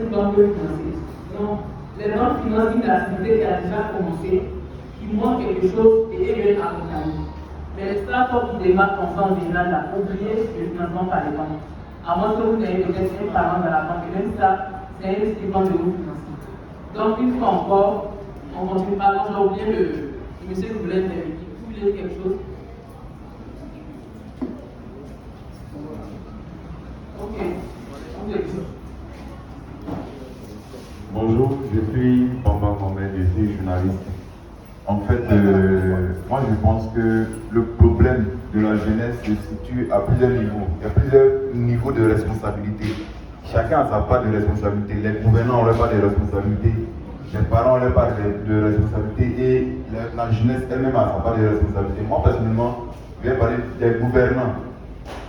qui vont que financer. Non, les banques financent une activité qui a déjà commencé, qui montre quelque chose et elles viennent accompagner. Mais les startups qui démarrent ensemble déjà, là, oubliez le financement par les banques. À moins que vous ayez peut-être un parent dans la banque, et même ça, c'est un risque qui de vous financer. Donc, une fois encore, on continue. Pardon, j'ai oublié le monsieur qui voulait intervenir. Vous voulez dire quelque chose? Ok. On vous écoute. Bonjour, je suis Bamba Mohamed, je suis journaliste. En fait, moi je pense que le problème de la jeunesse se situe à plusieurs niveaux. Il y a plusieurs niveaux de responsabilité. Chacun a sa part de responsabilité. Les gouvernants ont leur part de responsabilité, les parents ont leur part de responsabilité et la jeunesse elle-même a sa part de responsabilité. Moi personnellement, je vais parler des gouvernants.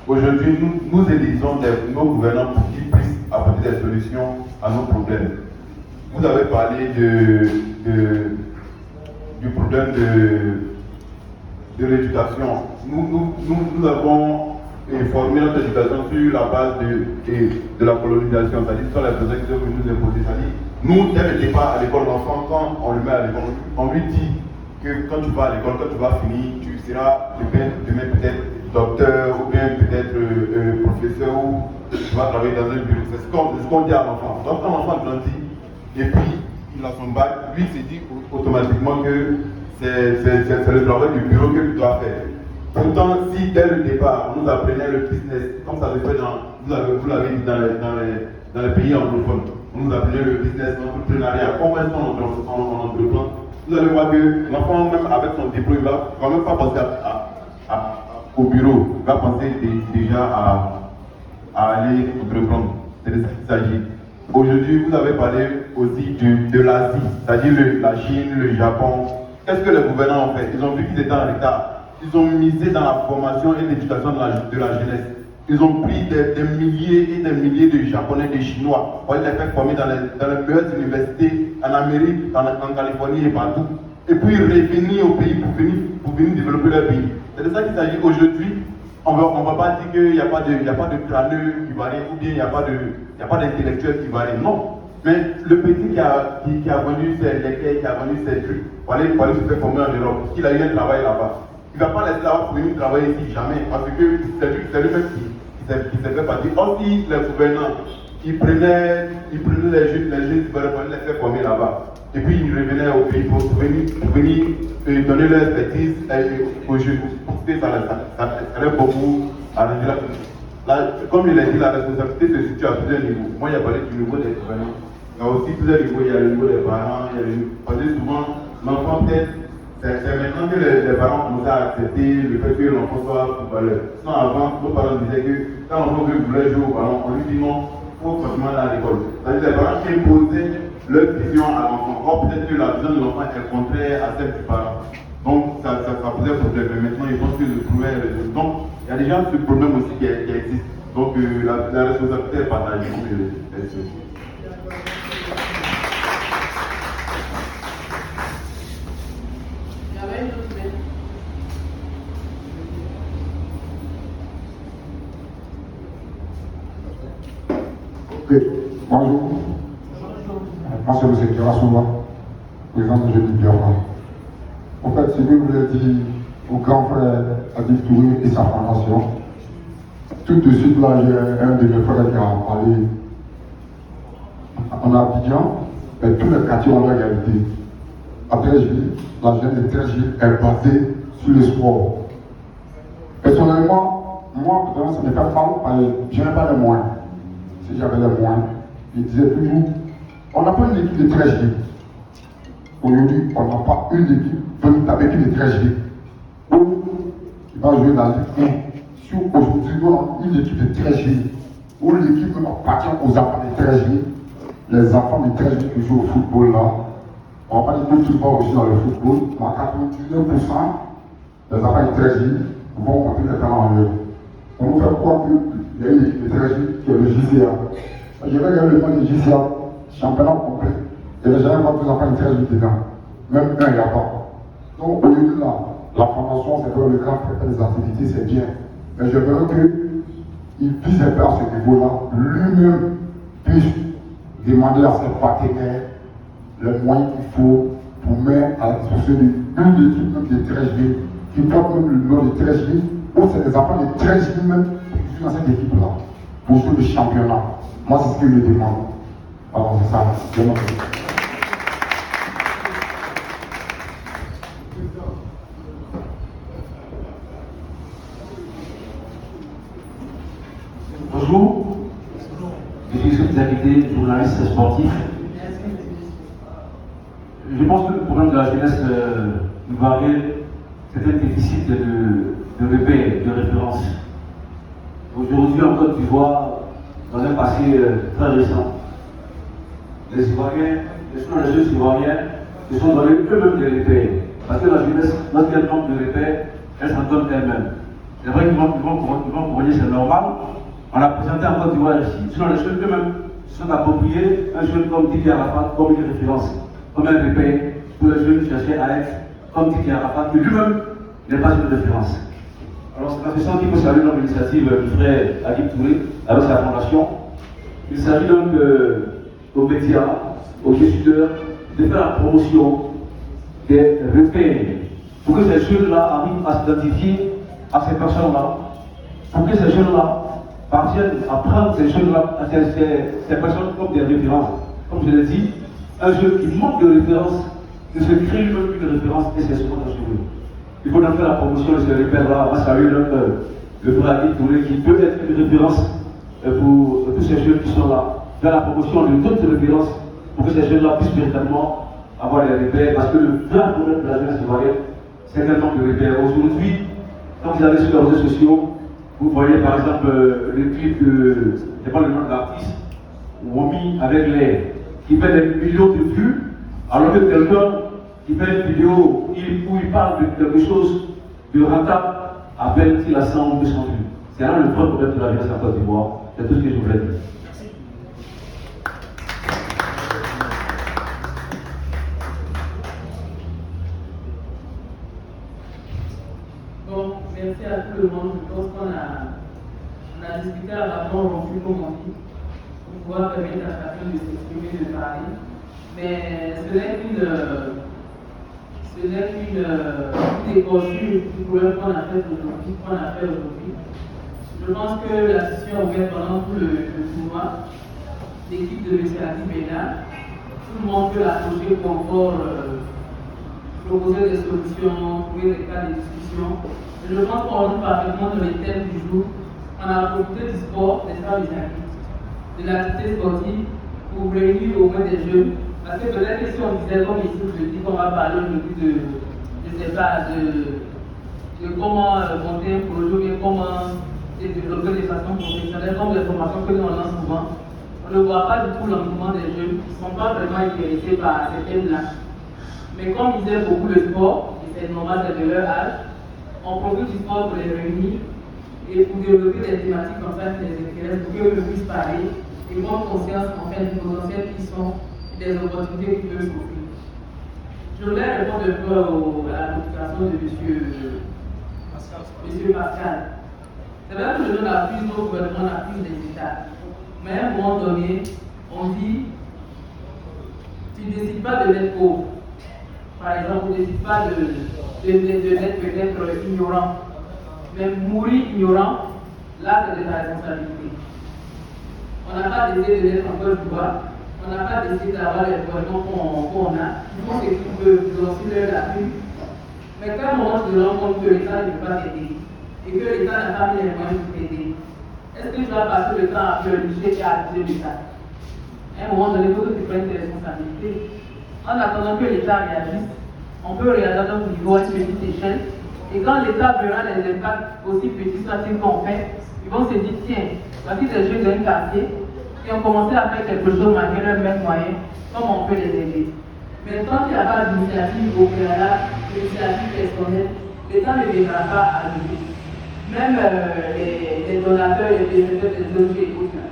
Aujourd'hui, nous élisons nos gouvernants pour qu'ils puissent apporter des solutions à nos problèmes. Vous avez parlé du problème de l'éducation. Nous avons formé notre éducation sur la base de la colonisation, c'est-à-dire sur les besoins qui sont venus nous imposer. C'est-à-dire, nous, dès le départ à l'école, l'enfant, quand on le met à l'école, on lui dit que quand tu vas à l'école, quand tu vas finir, tu seras demain peut-être docteur ou bien peut-être professeur ou tu vas travailler dans un bureau. C'est ce qu'on dit à l'enfant. Donc quand l'enfant grandit et puis il a son bac, lui il se dit automatiquement que c'est le travail du bureau que tu dois faire. Pourtant, si dès le départ, on nous apprenait le business, comme ça se fait vous l'avez dit dans les pays anglophones, on nous apprenait le business, l'entrepreneuriat, comment est-ce qu'on entreprend. Vous allez voir que l'enfant, même avec son diplôme, il ne va même pas penser au bureau, il va penser déjà à aller entreprendre. C'est de ça qu'il s'agit. Aujourd'hui, vous avez parlé aussi de l'Asie, c'est-à-dire la Chine, le Japon. Qu'est-ce que les gouvernants ont fait? Ils ont vu qu'ils étaient en retard. Ils ont misé dans la formation et l'éducation de la jeunesse. Ils ont pris des milliers et des milliers de Japonais, de Chinois, pour les faire former dans les meilleures universités en Amérique, en Californie et partout. Et puis revenir au pays pour venir développer leur pays. C'est de ça qu'il s'agit aujourd'hui. On ne va pas dire qu'il n'y a pas de crâneux qui varie ou bien il n'y a pas d'intellectuels qui varient. Non. Mais le petit qui a vendu ses lecteurs, qui a vendu ses trucs, pour aller se faire former en Europe, qu'il a eu un travail là-bas. Il ne va pas laisser là pour venir travailler ici, jamais. Parce que c'est lui-même qui s'est fait partir. Or, si les gouvernants, ils prenaient les jeunes pour les faire former là-bas. Et puis ils revenaient au pays pour venir donner leur expertise aux jeunes. Parce que ça serait beaucoup arranger la. Comme je l'ai dit, la responsabilité se situe à plusieurs niveaux. Moi, il y a parlé du niveau des gouvernants. Il y a aussi plusieurs niveaux. Il y a le niveau des parents. Parce que souvent, l'enfant peut-être. C'est maintenant que les parents commencent à accepter le fait que l'enfant soit footballeur. Sinon, avant, nos parents disaient que quand l'enfant voulait jouer au ballon, on lui dit non, il faut forcément aller à l'école. C'est-à-dire les parents qui imposaient leur vision à l'enfant. Or, peut-être que la vision de l'enfant est contraire à celle du parent. Donc, ça posait problème. Mais maintenant, ils pensent que le problème est résolu. Donc, il y a déjà ce problème aussi qui existe. Donc, la responsabilité est partagée. Ok, bonjour. Moi, c'est le secteur Assouma, président de Jeudi Biora. En fait, ce que je voulais dire au grand frère Adif Touré et sa formation, tout de suite, là, j'ai un de mes frères qui a parlé en Abidjan, mais tous les quartiers ont la réalité. À Trècheville, la jeunesse de Trècheville est basée sur le sport. Personnellement, moi, ça ne me fait pas, je n'ai pas les moyens. Si j'avais les moyens, je disais toujours, on n'a pas une équipe de Trècheville. Aujourd'hui, on n'a pas une équipe, véritable équipe de Trècheville. Où il va jouer la Ligue 1. Si aujourd'hui, on a une équipe de Trècheville, où l'équipe appartient aux enfants de Trècheville, les enfants de Trècheville qui jouent au football là, on va pas dire que tout le monde aussi dans le football, mais à 99%, les enfants de Trècheville vont monter les talents en eux. On nous fait croire qu'il y a une équipe de Trècheville qui est le JCA. Je vais regarder le point du JCA, championnat complet, et les gens vont tous enfants de Trècheville dedans. Même un, il n'y a pas. Donc, au lieu de là, la formation, c'est que le grand fait des activités, c'est bien. Mais je veux qu'il puisse un peu à ce niveau-là, lui-même puisse demander à ses partenaires les moyens qu'il faut pour mettre à la disposition d'une équipe même de 13 villes, qui porte même le nom de 13 villes, où c'est des enfants de 13 villes même qui sont dans cette équipe-là, pour jouer le championnat. Moi, c'est ce que je demande. Alors, c'est ça. Bonjour, je suis des invités, journalistes sportifs. Je pense que le problème de la jeunesse ivoirienne, c'est un déficit de repères, de référence. Aujourd'hui, en Côte d'Ivoire, dans un passé très récent, les Ivoiriens, les jeunes Ivoiriens, se sont donnés eux-mêmes des repères. Parce que la jeunesse, lorsqu'elle manque de repères, elle s'en donne elle-même. C'est vrai qu'ils vont courir, c'est normal. On l'a présenté en Côte d'Ivoire ici. Sinon, les jeunes eux-mêmes se sont appropriés un jeune comme Didier Arafat comme une référence, comme un repère pour les jeunes chercher à être comme Didier Arafat, qui lui-même n'est pas une référence. Alors, c'est dans ce sens qu'il faut saluer notre initiative du frère Agib Touré avec sa fondation. Il s'agit donc aux médias, aux décideurs, de faire la promotion des repères pour que ces jeunes-là arrivent à s'identifier à ces personnes-là, pour que ces jeunes-là parviennent à prendre ces jeunes-là, ces personnes comme des références. Comme je l'ai dit, un jeune qui manque de référence ne se crée lui-même une référence et c'est souvent dangereux. Il faut donc faire la promotion de ces repères-là. On va saluer le frère Agib Touré qui peut être une référence pour tous ces jeunes qui sont là. Faire la promotion de d'autres références pour que ces jeunes-là puissent véritablement avoir des repères. Parce que le vrai problème de la jeunesse ivoirienne, c'est qu'elle manque de repères. Aujourd'hui, quand vous allez sur les réseaux sociaux, vous voyez par exemple le clip de, je ne sais pas le nom de l'artiste, Romy avec l'air, qui fait des millions de vues, alors que quelqu'un qui fait une vidéo où il parle de quelque chose de rentable à peine s'il a 100 ou 200 vues. C'est là le vrai problème de la jeunesse en Côte d'Ivoire. C'est tout ce que je voulais dire. Bon, merci à tout le monde. Je pense qu'on a discuté avant rompu, comme on dit, pour pouvoir permettre à chacun de s'exprimer, de parler. Mais ce n'est qu'une déconjure du problème qu'on a fait aujourd'hui. Je pense que la session ouverte pendant tout le tournoi, l'équipe de M. Adi Bénin, tout le monde peut approcher pour encore proposer des solutions, trouver des cas de discussion. Et je pense qu'on rentre parfaitement dans les thèmes du jour. On a profité du sport, des femmes et de l'activité sportive pour réunir au moins des jeunes. Parce que peut-être que si on disait, comme ici, je dis qu'on va parler aujourd'hui de comment monter un projet, comment développer de façon professionnelle, comme les formations que nous on lance souvent, on ne voit pas du tout l'engouement des jeunes qui ne sont pas vraiment intéressés par ces thèmes-là. Mais comme ils aiment beaucoup le sport, et c'est normal, c'est de leur âge, on profite du sport pour les réunir et pour développer des thématiques comme ça qui les intéressent, pour qu'eux puissent parler et prendre conscience en fait du potentiel qui sont des opportunités qui peuvent s'offrir. Je voulais répondre un peu à la motivation de M. Pascal. C'est vrai que le jeune accuse nos gouvernements, accuse les États. Mais à un moment donné, on dit tu ne décides pas de l'être pauvre. Par exemple, on ne décide pas de l'être peut-être ignorant. Mais mourir ignorant, là c'est de ta responsabilité. On n'a pas décidé de l'être en Côte d'Ivoire. On n'a pas décidé d'avoir les gouvernements qu'on a. Ils font ce qu'ils peuvent, ils ont aussi leur appui. Mais quand on se rend compte que l'État ne peut pas t'aider et que l'État n'a pas mis les moyens pour t'aider, est-ce que tu vas passer le temps à pleurnicher et à accuser l'État? À un moment donné, il faut que tu prennes tes responsabilités. En attendant que l'État réagisse, on peut regarder à notre niveau à une petite échelle. Et quand l'État verra les impacts aussi petits soit-ils qu'on fait, ils vont se dire tiens, voici des jeunes d'un quartier qui ont commencé à faire quelque chose malgré leurs mêmes moyens, comme on peut les aider. Mais tant qu'il n'y a pas d'initiative au préalable, d'initiative personnelle, l'État ne viendra pas à l'aider. Même les donateurs et les directeurs des ONG et autres,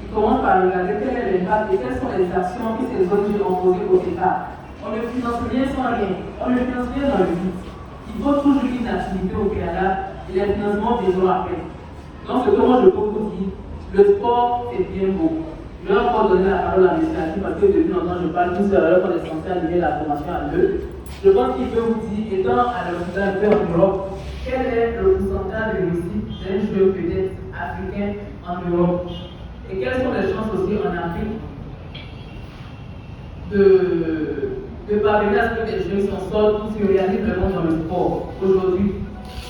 ils commencent par regarder quel est l'impact et quelles sont les actions que ces ONG ont posées au départ. On ne finance rien sans rien, on ne finance rien dans le vide. Il faut toujours une activité au préalable et les financements viendront après. Donc, ce que moi je peux vous dire, le sport c'est bien beau. Je vais encore donner la parole à M. Nati parce que depuis longtemps je parle tout seul alors qu'on est censé animer la formation à deux. Je pense qu'il peut vous dire, étant à l'Occident et en Europe, quel est le pourcentage de réussite d'un jeu peut-être africain en Europe et quelles sont les chances aussi en Afrique de parvenir à ce que les jeunes s'en sortent ou se réalisent vraiment dans le sport aujourd'hui,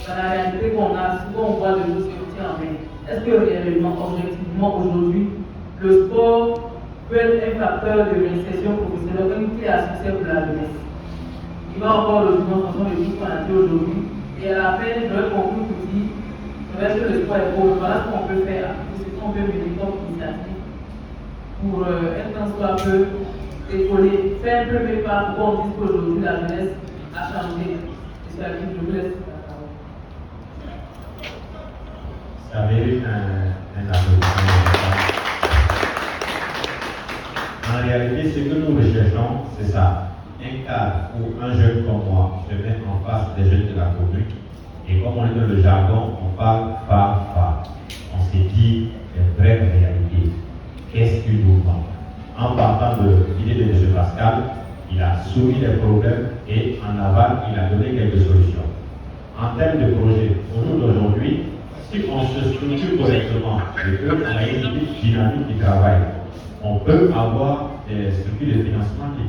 dans la réalité qu'on a, souvent on voit de nous se tient en main. Est-ce que réellement, objectivement aujourd'hui, le sport peut être un facteur de réinsertion professionnelle, une clé à succès pour la jeunesse? Il va encore le jour en fonction de tout ce qu'on a dit aujourd'hui. Et à la fin, je vais conclure pour dire, que le sport est beau, voilà ce qu'on peut faire, ce qu'on peut mener comme initiative pour être un soit un peu épaulé, faire un peu mes pas pour qu'on dise qu'aujourd'hui la jeunesse a changé. Et c'est à dire, je vous laisse la parole. Ça mérite un applaudissement. En réalité, ce que nous recherchons, c'est ça. Un cadre où un jeune comme moi se met en face des jeunes de la commune. Et comme on est dans le jargon, on parle pas. On s'est dit les vraies réalités. Qu'est-ce qui nous manque? En partant de l'idée de M. Pascal, il a soumis les problèmes et en aval, il a donné quelques solutions. En termes de projet, au jour d'aujourd'hui, si on se structure correctement et qu'on a une dynamique du travail, on peut avoir des structures de financement qui peuvent